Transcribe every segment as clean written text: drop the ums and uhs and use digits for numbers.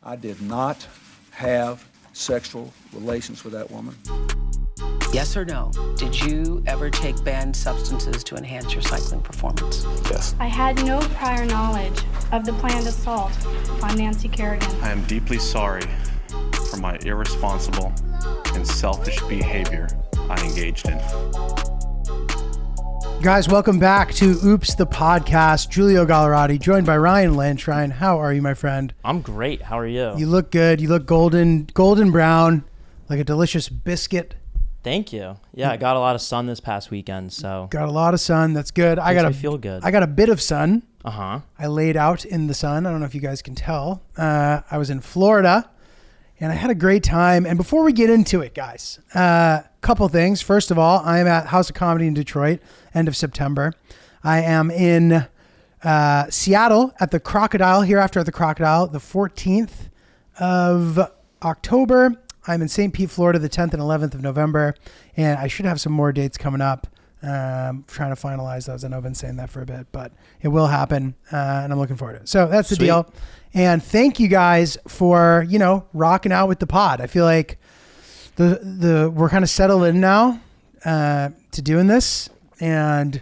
I did not have sexual relations with that woman. Yes or no? Did you ever take banned substances to enhance your cycling performance? Yes. I had no prior knowledge of the planned assault on Nancy Kerrigan. I am deeply sorry for my irresponsible and selfish behavior I engaged in. Guys, welcome back to Oops, the podcast. Giulio Gallerati, joined by Ryan Lynch. Ryan, how are you, my friend? I'm great. How are you? You look good. You look golden brown, like a delicious biscuit. Thank you. Yeah, I got a lot of sun this past weekend, so. Got a lot of sun. That's good. I feel good. I got a bit of sun. Uh-huh. I laid out in the sun. I don't know if you guys can tell. I was in Florida, and I had a great time. And before we get into it, guys, couple things. First of all, I am at House of Comedy in Detroit, end of September. I am in Seattle at the Crocodile, Hereafter at the Crocodile, the 14th of October. I'm in St. Pete, Florida, the 10th and 11th of November, and I should have some more dates coming up. Trying to finalize those. I know I've been saying that for a bit, but it will happen, and I'm looking forward to it. So that's the Sweet. deal. And thank you guys for, rocking out with the pod. I feel like we're kind of settled in now to doing this, and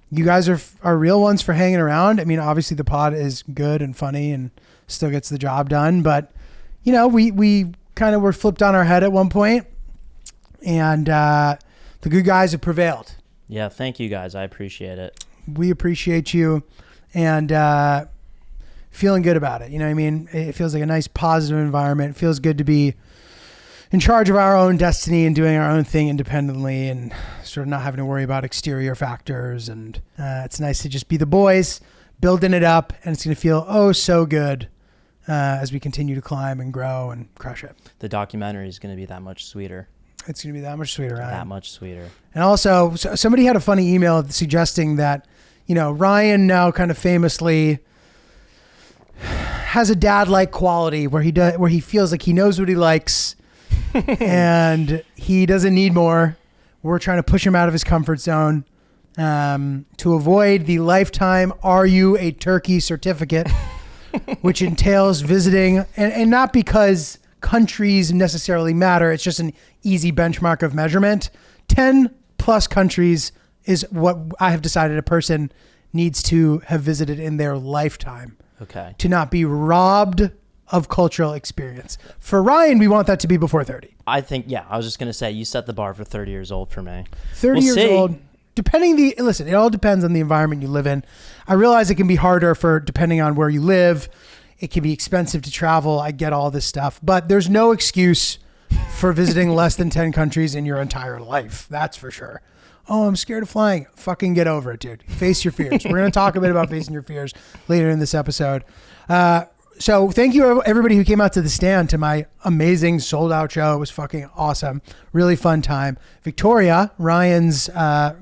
you guys are real ones for hanging around. I mean, obviously the pod is good and funny and still gets the job done, but we kind of were flipped on our head at one point, and the good guys have prevailed. Yeah, thank you guys. I appreciate it. We appreciate you, and feeling good about it. You know what I mean? It feels like a nice positive environment. It feels good to be in charge of our own destiny and doing our own thing independently and sort of not having to worry about exterior factors. And it's nice to just be the boys, building it up, and it's going to feel oh so good as we continue to climb and grow and crush it. The documentary is going to be that much sweeter. It's going to be that much sweeter, Ryan. That much sweeter. And also, somebody had a funny email suggesting that, Ryan now kind of famously has a dad-like quality where he feels like he knows what he likes and he doesn't need more. We're trying to push him out of his comfort zone to avoid the lifetime "Are you a turkey" certificate, which entails visiting, and not because countries necessarily matter. It's just an easy benchmark of measurement. 10 plus countries is what I have decided a person needs to have visited in their lifetime. Okay. To not be robbed of cultural experience. For Ryan, we want that to be before 30. I think, yeah, I was just going to say, you set the bar for 30 years old for me. 30 We'll years see. old. Listen, it all depends on the environment you live in. I realize it can be harder depending on where you live. It can be expensive to travel. I get all this stuff, but there's no excuse for visiting less than 10 countries in your entire life. That's for sure. Oh, I'm scared of flying. Fucking get over it, dude. Face your fears. We're going to talk a bit about facing your fears later in this episode. So thank you everybody who came out to the stand to my amazing sold out show. It was fucking awesome. Really fun time. Victoria, Ryan's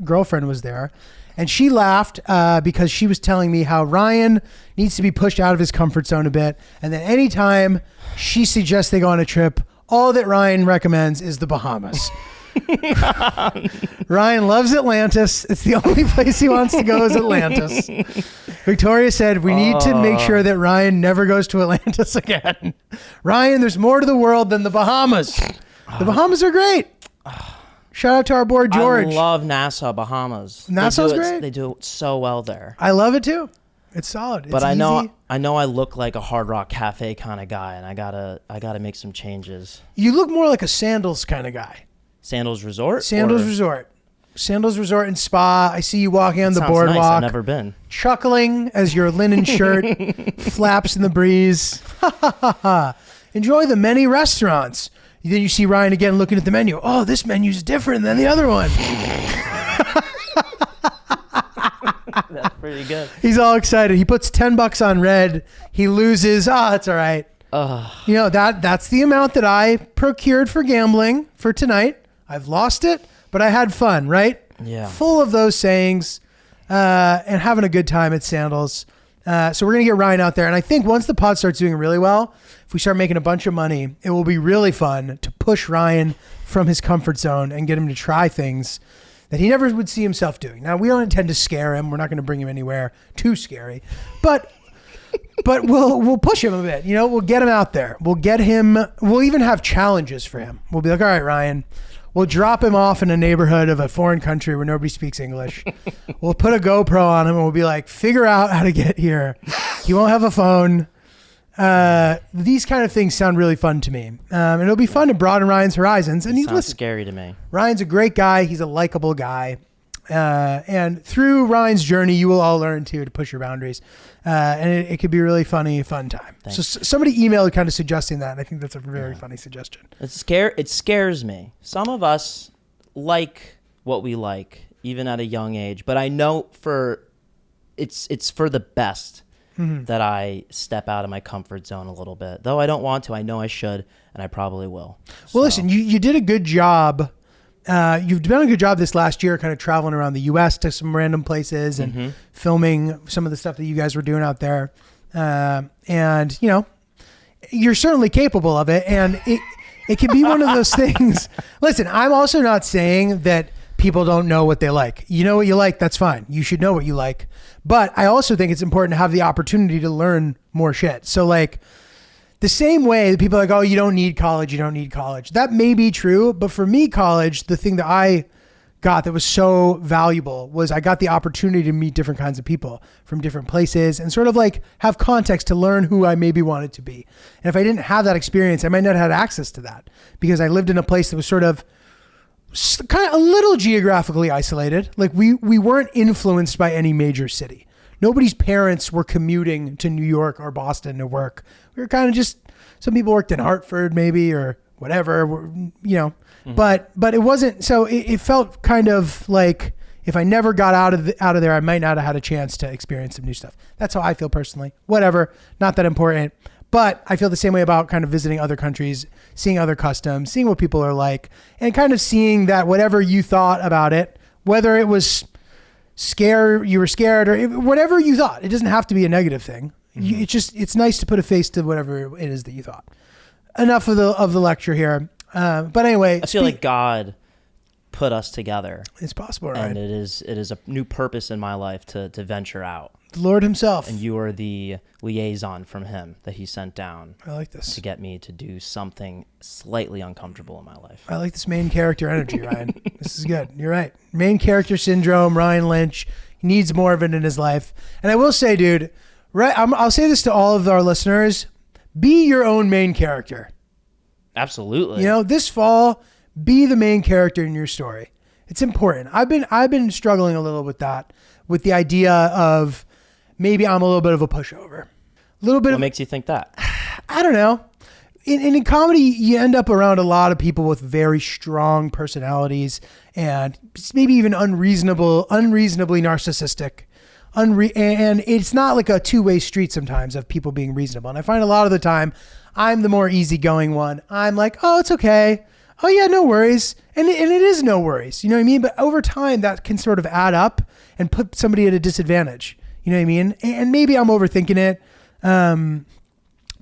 girlfriend, was there. And she laughed because she was telling me how Ryan needs to be pushed out of his comfort zone a bit. And that anytime she suggests they go on a trip, all that Ryan recommends is the Bahamas. Ryan loves Atlantis. It's the only place he wants to go is Atlantis. Victoria said, we need to make sure that Ryan never goes to Atlantis again. Ryan, there's more to the world than the Bahamas. The Bahamas are great. Shout out to our boy George. I love Nassau, Bahamas. Nassau's great. They do it so well there. I love it too. It's solid. But it's I know easy. I look like a Hard Rock Cafe kind of guy, and I gotta make some changes. You look more like a Sandals kind of guy. Sandals Resort? Sandals Resort. Sandals Resort and Spa. I see you walking on the Sounds boardwalk. nice. I've never been. Chuckling as your linen shirt flaps in the breeze. Enjoy the many restaurants. Then you see Ryan again looking at the menu. Oh, this menu's different than the other one. That's pretty good. He's all excited. He puts $10 on red. He loses. That's all right. That's the amount that I procured for gambling for tonight. I've lost it, but I had fun, right? Yeah. Full of those sayings and having a good time at Sandals. So we're going to get Ryan out there. And I think once the pod starts doing really well, if we start making a bunch of money, it will be really fun to push Ryan from his comfort zone and get him to try things that he never would see himself doing. Now, we don't intend to scare him. We're not going to bring him anywhere too scary. But but we'll push him a bit. You know, we'll get him out there. We'll get him. We'll even have challenges for him. We'll be like, all right, Ryan. We'll drop him off in a neighborhood of a foreign country where nobody speaks English. We'll put a GoPro on him and we'll be like, figure out how to get here. He won't have a phone. These kind of things sound really fun to me. And it'll be fun to broaden Ryan's horizons. And Sounds scary to me. Ryan's a great guy. He's a likable guy. And through Ryan's journey, you will all learn to push your boundaries. And it could be a really funny, fun time. Thanks. So somebody emailed kind of suggesting that. And I think that's a very funny suggestion. It scares me. Some of us like what we like, even at a young age. But I know it's for the best that I step out of my comfort zone a little bit. Though I don't want to. I know I should, and I probably will. Well, listen, you did a good job. You've done a good job this last year kind of traveling around the U.S. to some random places and filming some of the stuff that you guys were doing out there. And, you know, you're certainly capable of it. And it can be one of those things. Listen, I'm also not saying that people don't know what they like. You know what you like, that's fine. You should know what you like. But I also think it's important to have the opportunity to learn more shit. So like, the same way that people are like, oh, you don't need college. That may be true. But for me, college, the thing that I got that was so valuable was I got the opportunity to meet different kinds of people from different places and sort of like have context to learn who I maybe wanted to be. And if I didn't have that experience, I might not have had access to that because I lived in a place that was sort of kind of a little geographically isolated. Like we weren't influenced by any major city. Nobody's parents were commuting to New York or Boston to work. We were kind of just, some people worked in Hartford maybe or whatever, you know, but it wasn't, so it felt kind of like if I never got out of there, I might not have had a chance to experience some new stuff. That's how I feel personally. Whatever, not that important. But I feel the same way about kind of visiting other countries, seeing other customs, seeing what people are like, and kind of seeing that whatever you thought about it, whether it was you were scared or whatever you thought, it doesn't have to be a negative thing. It's nice to put a face to whatever it is that you thought. Enough of the lecture here. But anyway, I feel like God put us together. It's possible, right? And it is a new purpose in my life to venture out. The Lord himself. And you are the liaison from him that he sent down. I like this. To get me to do something slightly uncomfortable in my life. I like this main character energy, Ryan. This is good. You're right. Main character syndrome, Ryan Lynch. He needs more of it in his life. And I will say, dude, right? I'll say this to all of our listeners. Be your own main character. Absolutely. You know, this fall, be the main character in your story. It's important. I've been struggling a little with that, with the idea of maybe I'm a little bit of a pushover. What makes you think that? I don't know. In comedy, you end up around a lot of people with very strong personalities and maybe even unreasonably narcissistic. And it's not like a two-way street sometimes of people being reasonable. And I find a lot of the time, I'm the more easygoing one. I'm like, oh, it's okay. Oh yeah, no worries. And it is no worries. You know what I mean? But over time, that can sort of add up and put somebody at a disadvantage. You know what I mean? And maybe I'm overthinking it.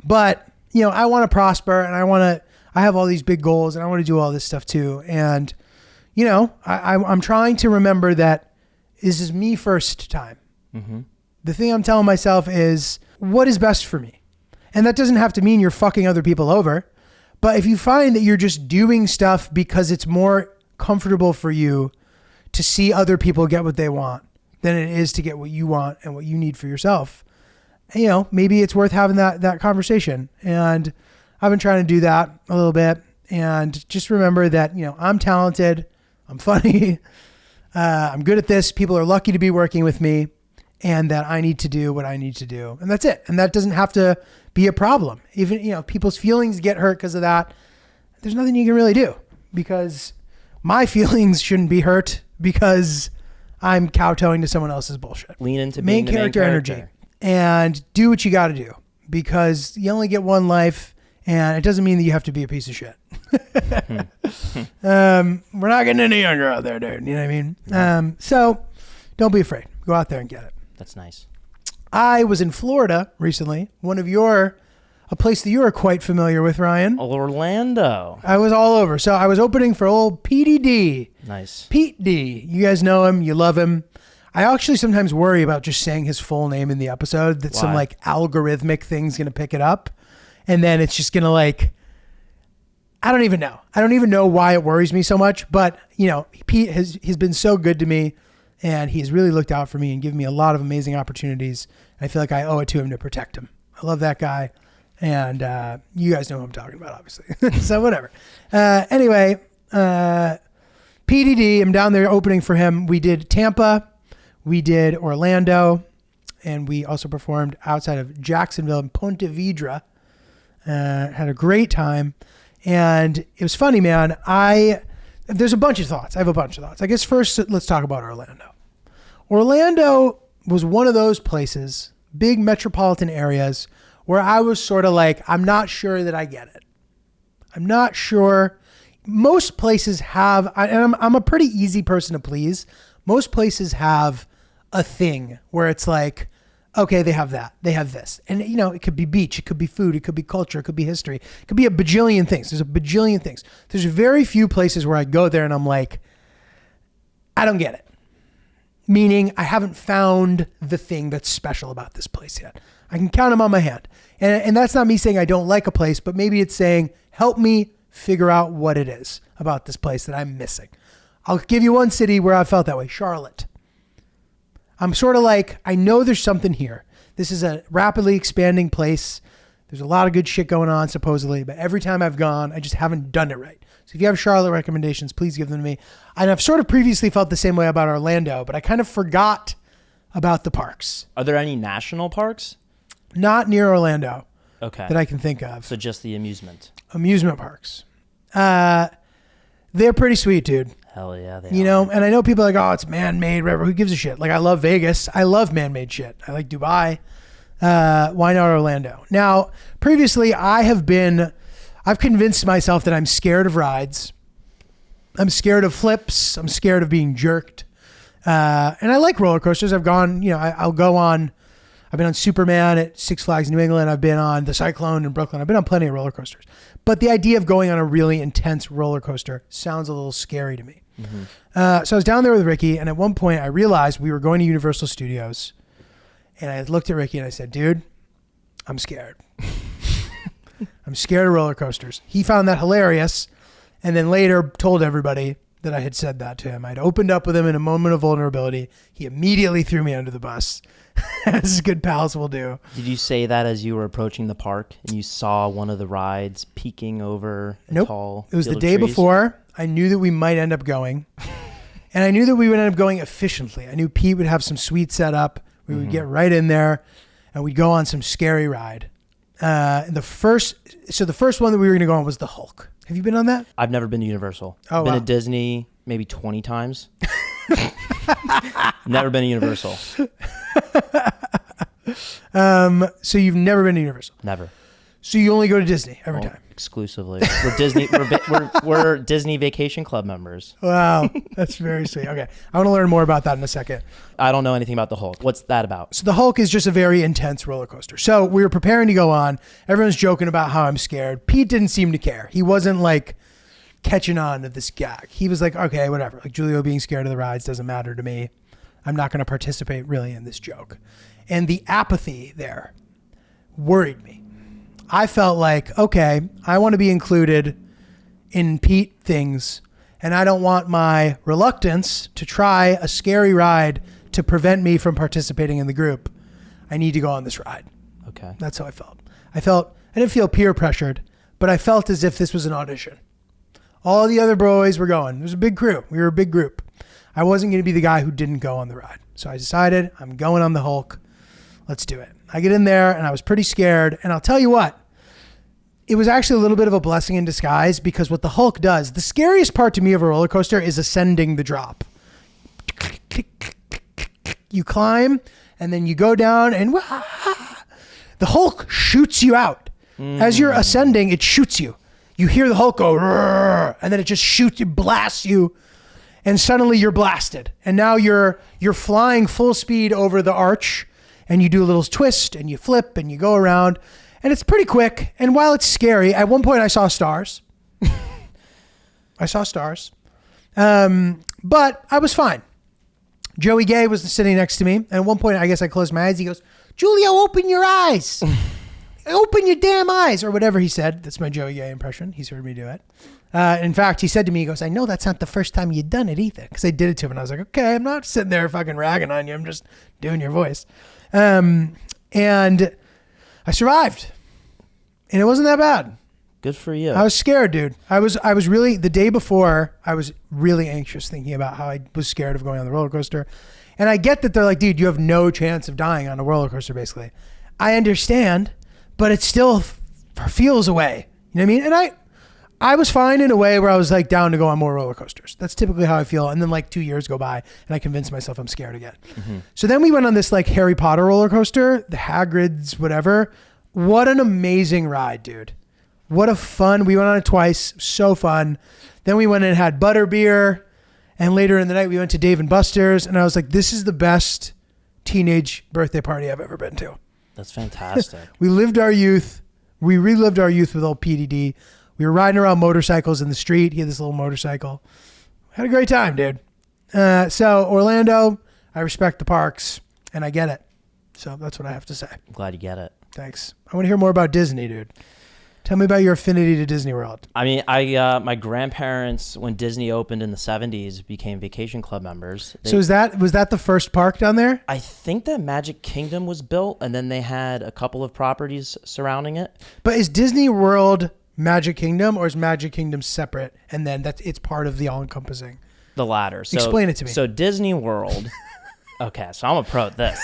But you know, I want to prosper and I have all these big goals and I want to do all this stuff too. And, you know, I'm trying to remember that this is me first time. Mm-hmm. The thing I'm telling myself is what is best for me. And that doesn't have to mean you're fucking other people over. But if you find that you're just doing stuff because it's more comfortable for you to see other people get what they want than it is to get what you want and what you need for yourself, you know, maybe it's worth having that conversation. And I've been trying to do that a little bit. And just remember that, you know, I'm talented. I'm funny. I'm good at this. People are lucky to be working with me and that I need to do what I need to do. And that's it. And that doesn't have to be a problem. Even, you know, people's feelings get hurt because of that. There's nothing you can really do because my feelings shouldn't be hurt because I'm kowtowing to someone else's bullshit. Lean into being the main character. Energy. And do what you got to do because you only get one life and it doesn't mean that you have to be a piece of shit. We're not getting any younger out there, dude. You know what I mean? So don't be afraid. Go out there and get it. That's nice. I was in Florida recently, a place that you are quite familiar with, Ryan. Orlando. I was all over. So I was opening for old PDD. Nice. Pete D. You guys know him. You love him. I actually sometimes worry about just saying his full name in the episode, that some Why? like algorithmic thing's going to pick it up. And then it's just going to like, I don't even know. I don't even know why it worries me so much. But, you know, Pete he's been so good to me, and he's really looked out for me and given me a lot of amazing opportunities. I feel like I owe it to him to protect him. I love that guy. And you guys know who I'm talking about, obviously. So whatever. Anyway, PDD, I'm down there opening for him. We did Tampa. We did Orlando. And we also performed outside of Jacksonville and Ponte Vedra. Had a great time. And it was funny, man. There's a bunch of thoughts. I have a bunch of thoughts. I guess first, let's talk about Orlando. Orlando was one of those places, big metropolitan areas, where I was sort of like, I'm not sure that I get it. I'm not sure. Most places have, and I'm a pretty easy person to please. Most places have a thing where it's like, okay, they have that. They have this. And, you know, it could be beach. It could be food. It could be culture. It could be history. It could be a bajillion things. There's a bajillion things. There's very few places where I go there and I'm like, I don't get it. Meaning I haven't found the thing that's special about this place yet. I can count them on my hand. And that's not me saying I don't like a place, but maybe it's saying, help me figure out what it is about this place that I'm missing. I'll give you one city where I felt that way, Charlotte. I'm sort of like, I know there's something here. This is a rapidly expanding place. There's a lot of good shit going on, supposedly, but every time I've gone, I just haven't done it right. So if you have Charlotte recommendations, please give them to me. And I've sort of previously felt the same way about Orlando, but I kind of forgot about the parks. Are there any national parks? Not near Orlando Okay. that I can think of. So just the amusement. Amusement parks. They're pretty sweet, dude. Hell yeah. They You are. know, and I know people are like, oh, it's man-made, whatever. Who gives a shit? Like, I love Vegas. I love man-made shit. I like Dubai. Why not Orlando? Now, previously, I've convinced myself that I'm scared of rides. I'm scared of flips. I'm scared of being jerked. And I like roller coasters. I've gone, you know, I've been on Superman at Six Flags New England. I've been on the Cyclone in Brooklyn. I've been on plenty of roller coasters. But the idea of going on a really intense roller coaster sounds a little scary to me. Mm-hmm. So I was down there with Ricky, and at one point I realized we were going to Universal Studios. And I looked at Ricky and I said, dude, I'm scared. I'm scared of roller coasters. He found that hilarious, and then later told everybody that I had said that to him. I'd opened up with him in a moment of vulnerability. He immediately threw me under the bus, as good pals will do. Did you say that as you were approaching the park and you saw one of the rides peeking over a Nope. tall It was the field of day trees? before. I knew that we might end up going. And I knew that we would end up going efficiently. I knew Pete would have some sweet setup. We would get right in there, and we'd go on some scary ride. And the first one that we were going to go on was the Hulk. Have you been on that? I've never been to Universal. Oh, I've been wow. to Disney maybe 20 times. Never been to Universal. So you've never been to Universal. Never. So you only go to Disney every Well, time. Exclusively. We're Disney. We're Disney Vacation Club members. Wow, that's very sweet. Okay, I want to learn more about that in a second. I don't know anything about the Hulk. What's that about? So the Hulk is just a very intense roller coaster. So we were preparing to go on. Everyone's joking about how I'm scared. Pete didn't seem to care. He wasn't like catching on to this gag. He was like, okay, whatever. Like Giulio being scared of the rides doesn't matter to me. I'm not going to participate really in this joke. And the apathy there worried me. I felt like, okay, I want to be included in Pete things, and I don't want my reluctance to try a scary ride to prevent me from participating in the group. I need to go on this ride. Okay. That's how I felt. I didn't feel peer pressured, but I felt as if this was an audition. All the other boys were going. It was a big crew. We were a big group. I wasn't going to be the guy who didn't go on the ride. So I decided I'm going on the Hulk. Let's do it. I get in there and I was pretty scared. And I'll tell you what, it was actually a little bit of a blessing in disguise, because what the Hulk does, the scariest part to me of a roller coaster is ascending the drop. You climb and then you go down and the Hulk shoots you out. As you're ascending, it shoots you. You hear the Hulk go, and then it just shoots you, blasts you, and suddenly you're blasted. And now you're flying full speed over the arch, and you do a little twist and you flip and you go around. And it's pretty quick. And while it's scary, at one point I saw stars. But I was fine. Joey Gay was sitting next to me. And at one point, I guess I closed my eyes. He goes, Giulio, open your eyes. Open your damn eyes, or whatever he said. That's my Joey Gay impression. He's heard me do it. In fact, he said to me, he goes, I know that's not the first time you've done it either. Because I did it to him. And I was like, okay, I'm not sitting there fucking ragging on you. I'm just doing your voice. And I survived. And it wasn't that bad. Good for you. I was scared, dude. I was really, the day before, I was really anxious thinking about how I was scared of going on the roller coaster. And I get that they're like, dude, you have no chance of dying on a roller coaster, basically. I understand, but it still feels away. You know what I mean? And I was fine in a way where I was like down to go on more roller coasters. That's typically how I feel. And then like 2 years go by and I convinced myself I'm scared again. So then we went on this like Harry Potter roller coaster, the Hagrid's, whatever. What an amazing ride, dude. What a fun. We went on it twice. So fun. Then we went and had butterbeer. And later in the night, we went to Dave & Buster's. And I was like, this is the best teenage birthday party I've ever been to. That's fantastic. We lived our youth. We relived our youth with old PDD. We were riding around motorcycles in the street. He had this little motorcycle. Had a great time, dude. So Orlando, I respect the parks. And I get it. So that's what I have to say. I'm glad you get it. Thanks. I want to hear more about Disney, dude. Tell me about your affinity to Disney World. I mean, my grandparents, when Disney opened in the 70s, became Vacation Club members. So was that the first park down there? I think that Magic Kingdom was built, and then they had a couple of properties surrounding it. But is Disney World Magic Kingdom, or is Magic Kingdom separate, and then it's part of the all-encompassing? The latter. So, explain it to me. So Disney World. Okay, so I'm a pro at this.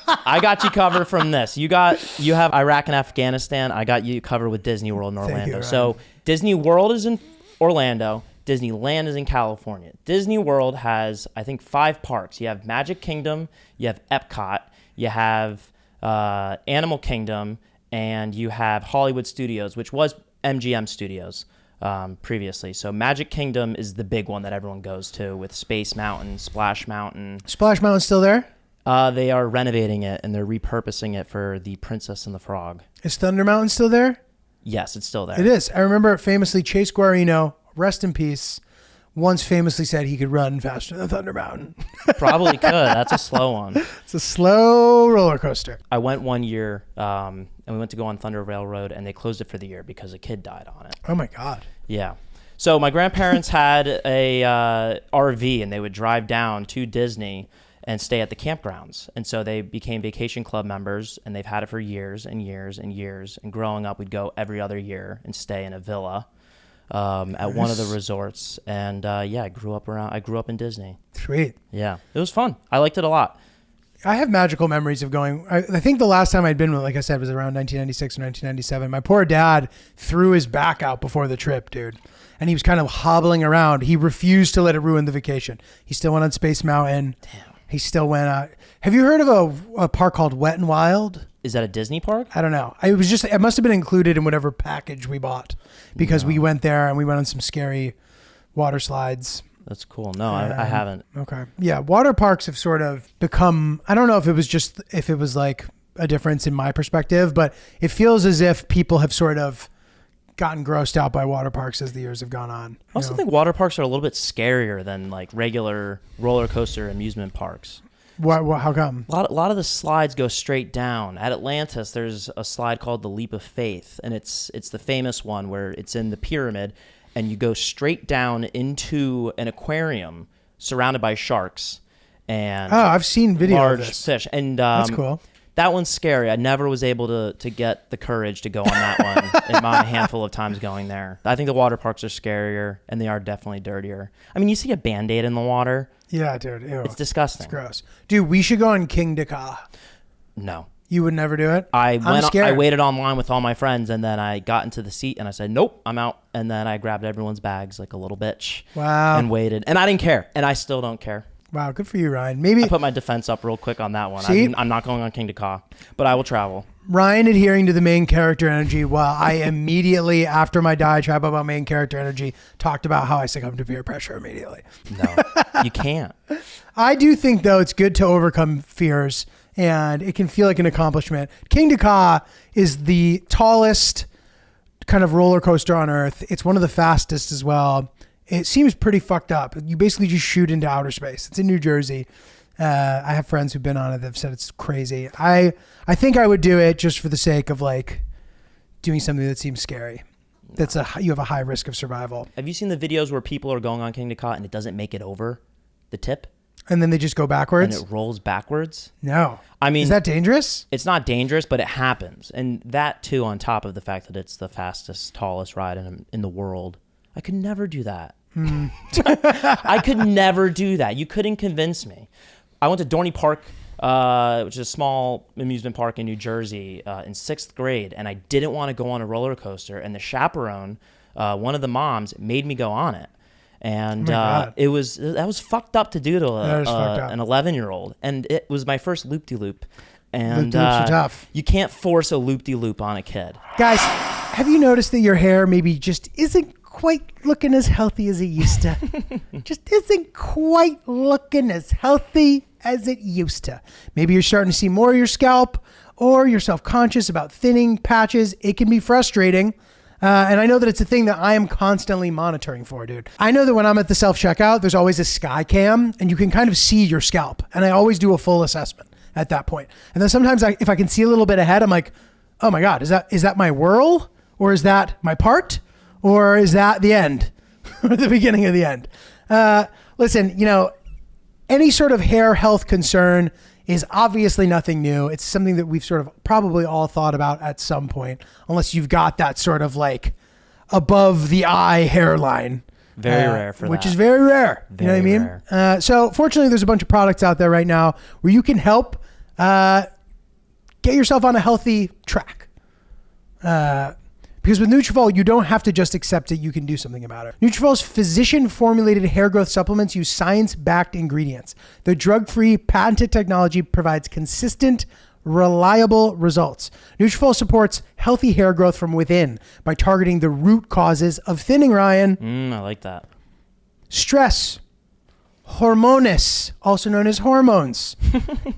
I got you covered from this. You have Iraq and Afghanistan. I got you covered with Disney World in Orlando. Thank you, So Disney World is in Orlando. Disneyland is in California. Disney World has, I think, 5 parks. You have Magic Kingdom, you have Epcot, you have Animal Kingdom, and you have Hollywood Studios, which was MGM Studios previously. So Magic Kingdom is the big one that everyone goes to with Space Mountain, Splash Mountain. Splash Mountain's still there? They are renovating it and they're repurposing it for the Princess and the Frog. Is Thunder Mountain still there? Yes, it's still there. It is. I remember famously Chase Guarino, rest in peace, once famously said he could run faster than Thunder Mountain. Probably could. That's a slow one. It's a slow roller coaster. I went one year and we went to go on Thunder Railroad and they closed it for the year because a kid died on it. Oh my God. Yeah. So my grandparents had a RV and they would drive down to Disney and stay at the campgrounds. And so they became Vacation Club members and they've had it for years and years and years. And growing up, we'd go every other year and stay in a villa at one of the resorts. And yeah, I grew up in Disney. Sweet. Yeah, it was fun. I liked it a lot. I have magical memories of going. I think the last time I'd been, like I said, was around 1996 or 1997. My poor dad threw his back out before the trip, dude. And he was kind of hobbling around. He refused to let it ruin the vacation. He still went on Space Mountain. Damn. He still went out. Have you heard of a park called Wet and Wild? Is that a Disney park? I don't know. It must have been included in whatever package we bought because we went there and we went on some scary water slides. That's cool. No, I haven't. Okay. Yeah. Water parks have sort of become, I don't know if it was like a difference in my perspective, but it feels as if people have sort of gotten grossed out by water parks as the years have gone on. I also think water parks are a little bit scarier than like regular roller coaster amusement parks. How come? A lot of the slides go straight down. At Atlantis, there's a slide called the Leap of Faith, and it's the famous one where it's in the pyramid, and you go straight down into an aquarium surrounded by sharks and I've seen video large of this. fish. And That's cool. That one's scary. I never was able to get the courage to go on that one in my handful of times going there. I think the water parks are scarier, and they are definitely dirtier. I mean, you see a Band-Aid in the water. Yeah, dude. Ew. It's disgusting. It's gross. Dude, we should go on King Dakar. No. You would never do it? I'm scared. I waited online with all my friends, and then I got into the seat, and I said, nope, I'm out. And then I grabbed everyone's bags like a little bitch. Wow. And waited. And I didn't care. And I still don't care. Wow, good for you, Ryan. Maybe I put my defense up real quick on that one. See? I'm not going on King Dakar, but I will travel. Ryan adhering to the main character energy while I immediately, after my diatribe about main character energy, talked about how I succumb to peer pressure immediately. No, you can't. I do think, though, it's good to overcome fears, and it can feel like an accomplishment. King Dakar is the tallest kind of roller coaster on Earth. It's one of the fastest as well. It seems pretty fucked up. You basically just shoot into outer space. It's in New Jersey. I have friends who've been on it that've said it's crazy. I think I would do it just for the sake of like doing something that seems scary. You have a high risk of survival. Have you seen the videos where people are going on King to Cot and it doesn't make it over the tip? And then they just go backwards? And it rolls backwards? No. I mean, is that dangerous? It's not dangerous, but it happens. And that too, on top of the fact that it's the fastest, tallest ride in the world. I could never do that. I could never do that. You couldn't convince me. I went to Dorney Park, which is a small amusement park in New Jersey, in 6th grade, and I didn't want to go on a roller coaster. And the chaperone, one of the moms, made me go on it. And that was fucked up to do to an 11-year-old. And it was my first loop-de-loop. And Loop-de-loops are tough. You can't force a loop-de-loop on a kid. Guys, have you noticed that your hair maybe just isn't quite looking as healthy as it used to? Just isn't quite looking as healthy as it used to. Maybe you're starting to see more of your scalp, or you're self-conscious about thinning patches. It can be frustrating. And I know that it's a thing that I am constantly monitoring for, dude. I know that when I'm at the self-checkout, there's always a sky cam and you can kind of see your scalp. And I always do a full assessment at that point. And then sometimes if I can see a little bit ahead, I'm like, oh my God, is that my whirl? Or is that my part? Or is that the end? Or the beginning of the end? Listen, any sort of hair health concern is obviously nothing new. It's something that we've sort of probably all thought about at some point, unless you've got that sort of like above the eye hairline. Very rare for which that. is very rare. Very you know what I mean? So fortunately, there's a bunch of products out there right now where you can help get yourself on a healthy track. Because with Nutrafol, you don't have to just accept it. You can do something about it. Nutrafol's physician-formulated hair growth supplements use science-backed ingredients. The drug-free, patented technology provides consistent, reliable results. Nutrafol supports healthy hair growth from within by targeting the root causes of thinning, Ryan. I like that. Stress, hormones, also known as hormones,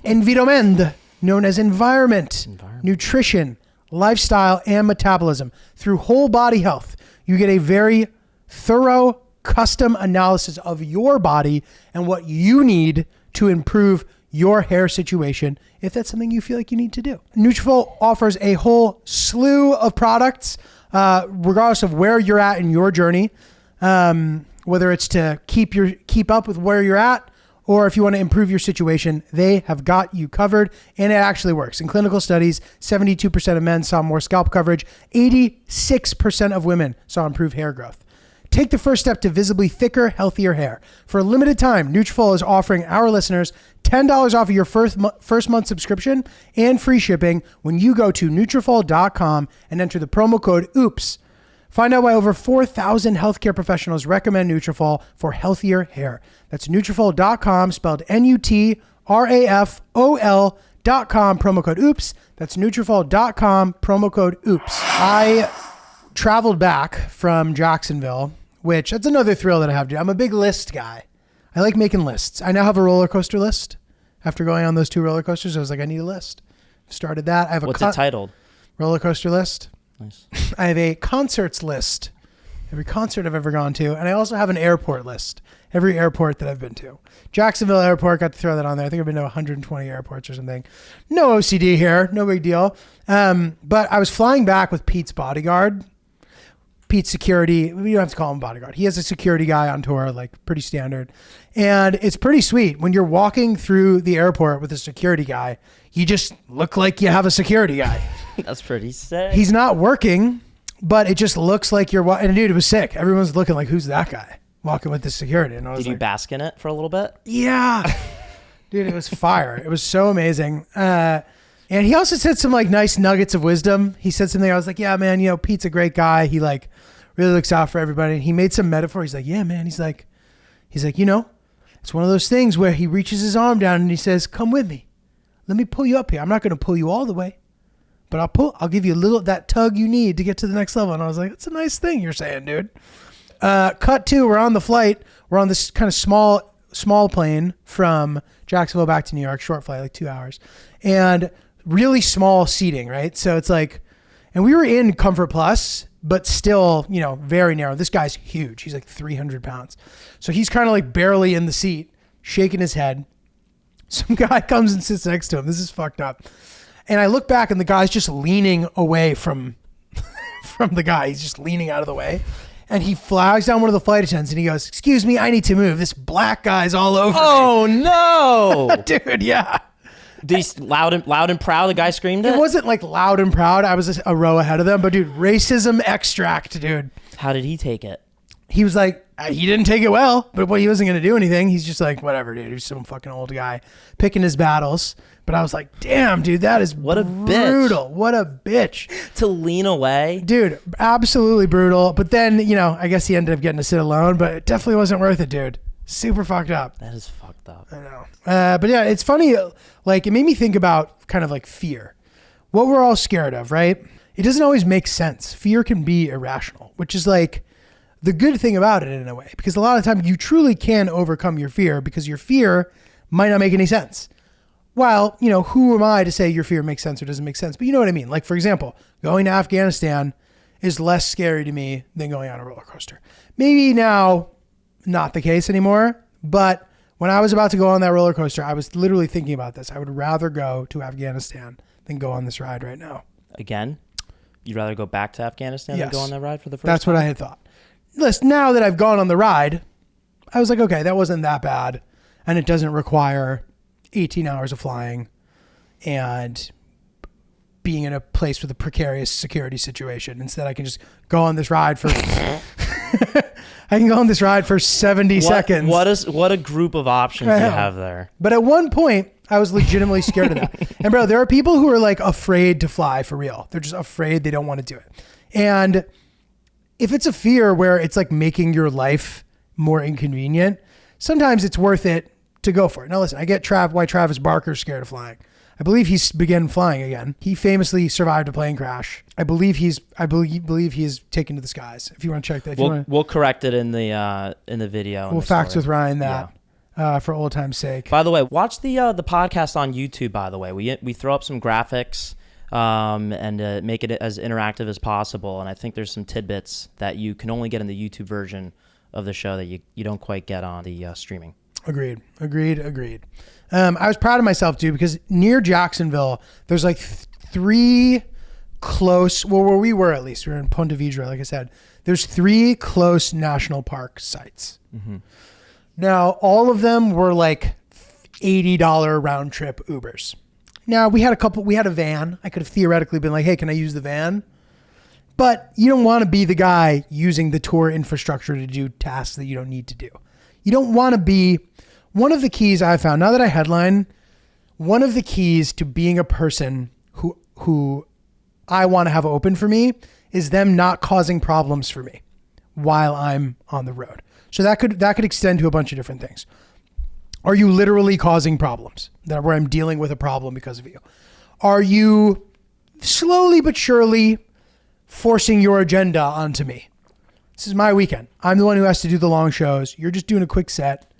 environment, known as environment, nutrition, lifestyle, and metabolism. Through whole body health, you get a very thorough custom analysis of your body and what you need to improve your hair situation if that's something you feel like you need to do. Nutrafol offers a whole slew of products, regardless of where you're at in your journey, whether it's to keep up with where you're at, or if you want to improve your situation, they have got you covered, and it actually works. In clinical studies, 72% of men saw more scalp coverage, 86% of women saw improved hair growth. Take the first step to visibly thicker, healthier hair. For a limited time, Nutrafol is offering our listeners $10 off of your first month subscription and free shipping when you go to Nutrafol.com and enter the promo code OOPS. Find out why over 4,000 healthcare professionals recommend Nutrafol for healthier hair. That's Nutrafol.com, spelled Nutrafol.com, promo code OOPS. That's Nutrafol.com, promo code OOPS. I traveled back from Jacksonville, which that's another thrill that I have. I'm a big list guy. I like making lists. I now have a roller coaster list. After going on those 2 roller coasters, I was like, I need a list. Started that. I have What's it titled? Roller coaster list. Nice. I have a concerts list. Every concert I've ever gone to. And I also have an airport list. Every airport that I've been to. Jacksonville Airport, got to throw that on there. I think I've been to 120 airports or something. No OCD here. No big deal. But I was flying back with Pete's bodyguard. Pete's security. You don't have to call him bodyguard. He has a security guy on tour, like pretty standard. And it's pretty sweet. When you're walking through the airport with a security guy, you just look like you have a security guy. That's pretty sick. He's not working, but it just looks like you're and dude, it was sick. Everyone's looking like, who's that guy walking with the security? And I was Did you bask in it for a little bit? Yeah. Dude, it was fire. It was so amazing. And he also said some like nice nuggets of wisdom. He said something. I was like, yeah, man, Pete's a great guy. He like really looks out for everybody. And he made some metaphor. He's like, yeah, man. He's like, it's one of those things where he reaches his arm down and he says, come with me. Let me pull you up here. I'm not going to pull you all the way, but I'll give you a little, that tug you need to get to the next level. And I was like, that's a nice thing you're saying, dude. Cut to, we're on the flight. We're on this kind of small plane from Jacksonville back to New York, short flight, like 2 hours, and really small seating, right? So it's like, and we were in Comfort Plus, but still, very narrow. This guy's huge. He's like 300 pounds. So he's kind of like barely in the seat, shaking his head. Some guy comes and sits next to him. This is fucked up. And I look back and the guy's just leaning away from the guy. He's just leaning out of the way. And he flags down one of the flight attendants and he goes, "Excuse me, I need to move. This black guy's all over me." Oh no. Dude, yeah. These loud and proud, the guy screamed it? It wasn't like loud and proud. I was a row ahead of them. But dude, racism extract, dude. How did he take it? He was like, he didn't take it well, but he wasn't going to do anything. He's just like, whatever, dude. He's some fucking old guy picking his battles. But I was like, damn, dude, that is What a brutal. bitch. What a bitch. To lean away? Dude, absolutely brutal. But then, I guess he ended up getting to sit alone, but it definitely wasn't worth it, dude. Super fucked up. That is fucked up. I know. But yeah, it's funny. Like, it made me think about kind of like fear. What we're all scared of, right? It doesn't always make sense. Fear can be irrational, which is like the good thing about it in a way, because a lot of times you truly can overcome your fear because your fear might not make any sense. While, who am I to say your fear makes sense or doesn't make sense? But you know what I mean? Like, for example, going to Afghanistan is less scary to me than going on a roller coaster. Maybe now not the case anymore, but when I was about to go on that roller coaster, I was literally thinking about this. I would rather go to Afghanistan than go on this ride right now. Again? You'd rather go back to Afghanistan than Yes. go on that ride for the first That's time? what I had thought. Listen, now that I've gone on the ride, I was like, okay, that wasn't that bad. And it doesn't require 18 hours of flying and being in a place with a precarious security situation. Instead, I can just go on this ride for... I can go on this ride for 70 seconds. What a group of options you have there. But at one point, I was legitimately scared of that. And bro, there are people who are like afraid to fly for real. They're just afraid. They don't want to do it. And if it's a fear where it's like making your life more inconvenient, sometimes it's worth it to go for it. Now listen, I get why Travis Barker's scared of flying. I believe he's began flying again. He famously survived a plane crash. I believe he's taken to the skies. If you want to check that, We'll correct it in the video. We'll fact with Ryan that for old time's sake. By the way, watch the podcast on YouTube. By the way, we throw up some graphics and make it as interactive as possible. And I think there's some tidbits that you can only get in the YouTube version of the show that you don't quite get on the streaming. Agreed. I was proud of myself too, because near Jacksonville, there's like three close, well, where we were at least, we were in Ponte Vedra, like I said, there's 3 close national park sites. Mm-hmm. Now, all of them were like $80 round trip Ubers. Now, we had a van. I could have theoretically been like, hey, can I use the van? But you don't want to be the guy using the tour infrastructure to do tasks that you don't need to do. You don't want to be, one of the keys I found, now that I headline, one of the keys to being a person who I want to have open for me is them not causing problems for me while I'm on the road. So that could extend to a bunch of different things. Are you literally causing problems where I'm dealing with a problem because of you? Are you slowly but surely forcing your agenda onto me? This is my weekend. I'm the one who has to do the long shows. You're just doing a quick set.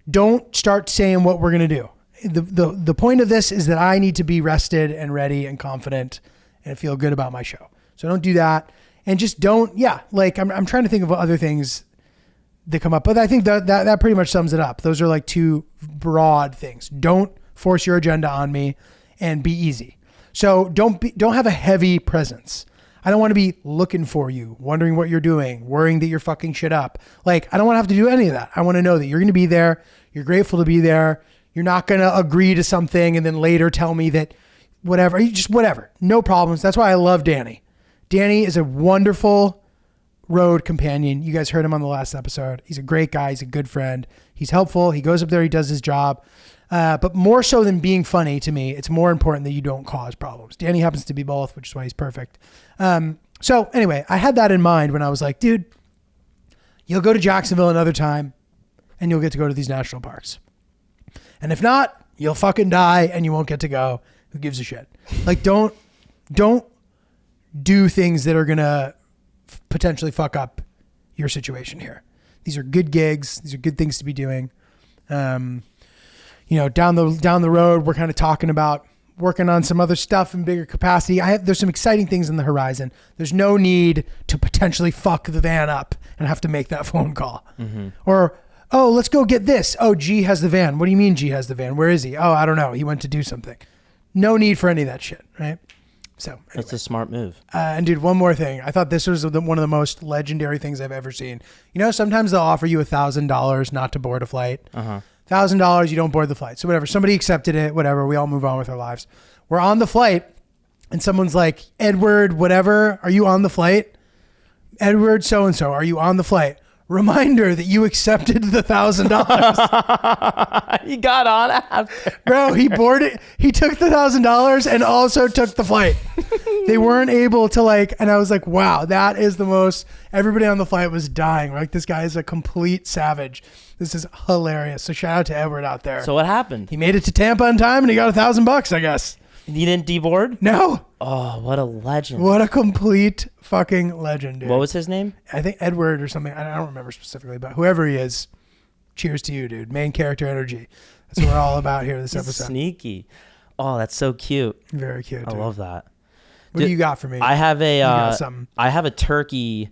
Don't start saying what we're going to do. The point of this is that I need to be rested and ready and confident and feel good about my show. So don't do that. And just don't, I'm trying to think of other things that come up, but I think that pretty much sums it up. Those are like 2 broad things. Don't force your agenda on me and be easy. So don't have a heavy presence. I don't want to be looking for you, wondering what you're doing, worrying that you're fucking shit up. Like, I don't want to have to do any of that. I want to know that you're going to be there. You're grateful to be there. You're not going to agree to something and then later tell me that whatever, just whatever. No problems. That's why I love Danny. Danny is a wonderful road companion. You guys heard him on the last episode. He's a great guy. He's a good friend. He's helpful. He goes up there. He does his job. But more so than being funny to me, it's more important that you don't cause problems. Danny happens to be both, which is why he's perfect. So anyway, I had that in mind when I was like, dude, you'll go to Jacksonville another time and you'll get to go to these national parks. And if not, you'll fucking die and you won't get to go. Who gives a shit? Like, don't do things that are going to potentially fuck up your situation here. These are good gigs. These are good things to be doing. Down the road, we're kind of talking about working on some other stuff in bigger capacity. There's some exciting things on the horizon. There's no need to potentially fuck the van up and have to make that phone call. Mm-hmm. Or Oh, let's go get this. Oh, G has the van. What do you mean G has the van? Where is he? Oh, I don't know. He went to do something. No need for any of that shit, right? So anyway. That's a smart move. And dude, one more thing. I thought this was one of the most legendary things I've ever seen. You know, sometimes they'll offer you $1,000 not to board a flight. $1,000, you don't board the flight. So whatever, somebody accepted it, whatever. We all move on with our lives. We're on the flight and someone's like, Edward, whatever, are you on the flight? Edward so-and-so, are you on the flight? Reminder that you accepted the $1,000. He got on after. Bro, he boarded. He took the $1,000 and also took the flight. They weren't able to and I was like, wow, that is the most. Everybody on the flight was dying. Like, this guy is a complete savage. This is hilarious. So shout out to Edward out there. So what happened? He made it to Tampa in time and he got $1,000, I guess. You didn't deboard? No. Oh, what a legend. What a complete fucking legend, dude. What was his name? I think Edward or something. I don't remember specifically, but whoever he is, cheers to you, dude. Main character energy. That's what we're all about here this episode. Sneaky. Oh, that's so cute. Very cute, dude. I love that. What do you got for me? I have something. I have a turkey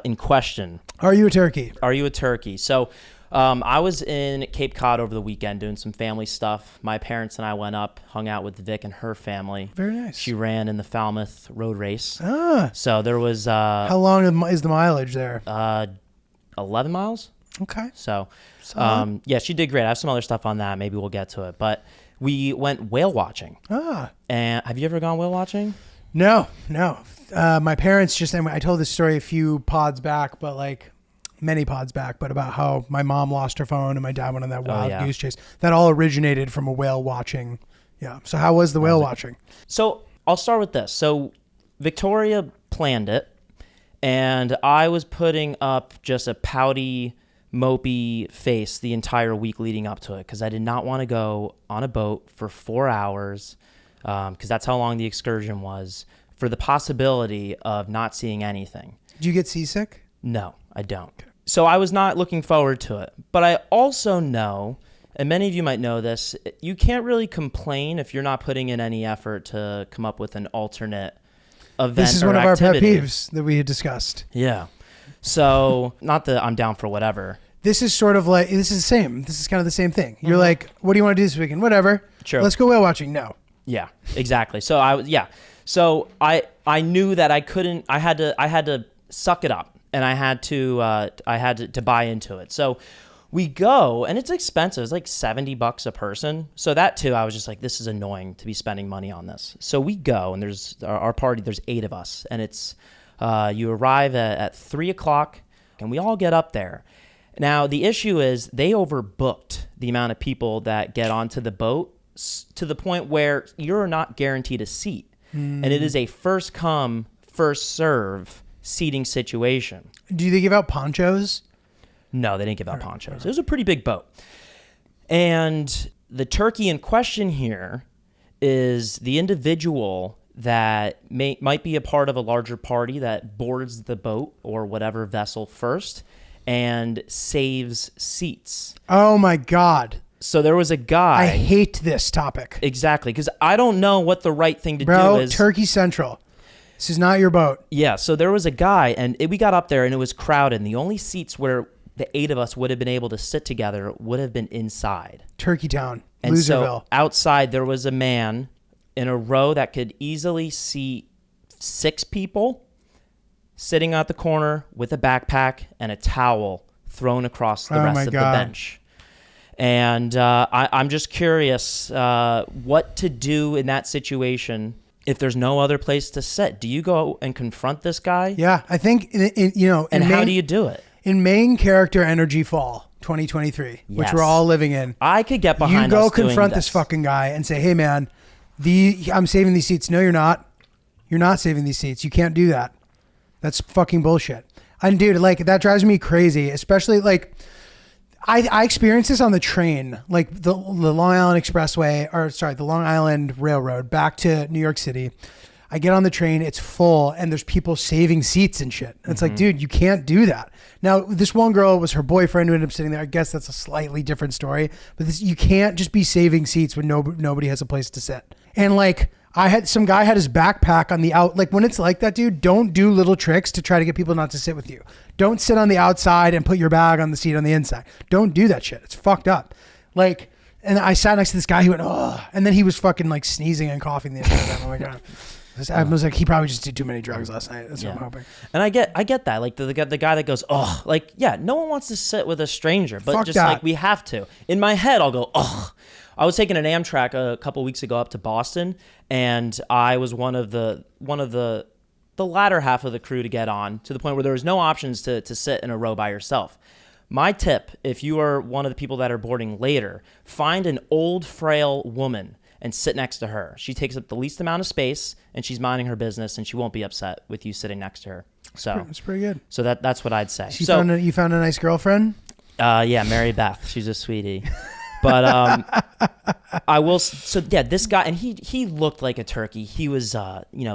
in question. Are you a turkey? Are you a turkey? So I was in Cape Cod over the weekend doing some family stuff. My parents and I went up, hung out with Vic and her family. Very nice. She ran in the Falmouth road race. Ah. So there was... How long is the mileage there? 11 miles. Okay. So, yeah, she did great. I have some other stuff on that. Maybe we'll get to it. But we went whale watching. Ah. And have you ever gone whale watching? No. My parents I told this story a few pods back, but many pods back, but about how my mom lost her phone and my dad went on that wild goose chase. That all originated from a whale watching. Yeah. So how was the whale watching? So I'll start with this. So Victoria planned it, and I was putting up just a pouty, mopey face the entire week leading up to it because I did not want to go on a boat for 4 hours because that's how long the excursion was, for the possibility of not seeing anything. Did you get seasick? No, I don't. So I was not looking forward to it. But I also know, and many of you might know this, you can't really complain if you're not putting in any effort to come up with an alternate event. This is or one of activity. our pet peeves that we had discussed. Yeah. So not that I'm down for whatever. This is sort of this is the same. This is kind of the same thing. You're like, what do you want to do this weekend? Whatever. Sure. Let's go whale watching. No. Yeah, exactly. So I knew that I couldn't, I had to suck it up. And I had to buy into it. So we go, and it's expensive. It's like $70 a person. So that too, I was just like, this is annoying to be spending money on this. So we go, and there's our party. There's 8 of us, and it's you arrive at 3:00, and we all get up there. Now the issue is they overbooked the amount of people that get onto the boat to the point where you're not guaranteed a seat, and it is a first come, first serve seating situation. Do they give out ponchos? No, they didn't give out ponchos. It was a pretty big boat. And the turkey in question here is the individual that might be a part of a larger party that boards the boat or whatever vessel first and saves seats. Oh my God. So there was a guy. I hate this topic. Exactly, because I don't know what the right thing to do is. Turkey Central. This is not your boat. Yeah, so there was a guy, and we got up there, and it was crowded. And the only seats where the 8 of us would have been able to sit together would have been inside. Turkey Town, And Loserville. so outside, there was a man in a row that could easily seat 6 people sitting at the corner with a backpack and a towel thrown across the rest of the bench. And I'm just curious what to do in that situation. If there's no other place to sit, do you go and confront this guy? Yeah, I think, how do you do it? In main character energy fall 2023, which Yes. we're all living in, I could get behind you go us doing confront this fucking guy and say, hey man, I'm saving these seats. No, you're not. You're not saving these seats. You can't do that. That's fucking bullshit. And dude, that drives me crazy, especially I experienced this on the train, the Long Island Expressway, the Long Island Railroad back to New York City. I get on the train, it's full, and there's people saving seats and shit. And it's like, dude, you can't do that. Now, this one girl was her boyfriend who ended up sitting there. I guess that's a slightly different story. But you can't just be saving seats when nobody has a place to sit. And Some guy had his backpack on the out. Like when it's like that, dude, don't do little tricks to try to get people not to sit with you. Don't sit on the outside and put your bag on the seat on the inside. Don't do that shit. It's fucked up. Like, and I sat next to this guy who went, oh, and then he was fucking like sneezing and coughing the entire time. Oh my God. I was like, he probably just did too many drugs last night. That's what I'm hoping. And I get that. Like the guy that goes, oh, like, yeah, no one wants to sit with a stranger, but Fuck just that. like we have to. In my head, I'll go, oh. I was taking an Amtrak a couple weeks ago up to Boston, and I was one of the latter half of the crew to get on, to the point where there was no options to sit in a row by yourself. My tip, if you are one of the people that are boarding later, find an old, frail woman and sit next to her. She takes up the least amount of space, and she's minding her business, and she won't be upset with you sitting next to her. So It's pretty good. So that's what I'd say. You found a nice girlfriend? Yeah, Mary Beth. She's a sweetie. But I will. So yeah, this guy, and he looked like a turkey. He was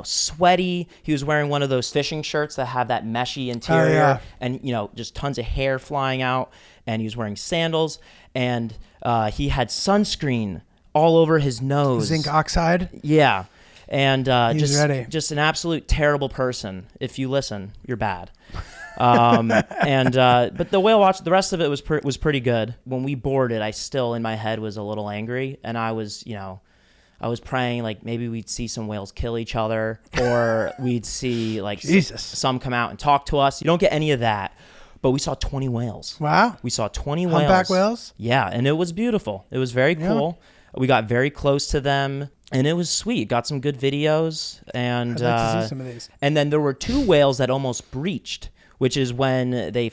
sweaty. He was wearing one of those fishing shirts that have that meshy interior, and just tons of hair flying out. And he was wearing sandals, and he had sunscreen all over his nose. Zinc oxide. Yeah, and ready. just an absolute terrible person. If you listen, you're bad. But the whale watch, the rest of it was pretty good. When we boarded, I still in my head was a little angry, and I was praying like maybe we'd see some whales kill each other, or we'd see like some come out and talk to us. You don't get any of that, but we saw 20 whales. Wow. We saw 20 whales. Humpback whales? Yeah, and it was beautiful. It was very cool. We got very close to them, and it was sweet. Got some good videos, and I'd like to see some of these. And then there were 2 whales that almost breached, which is when they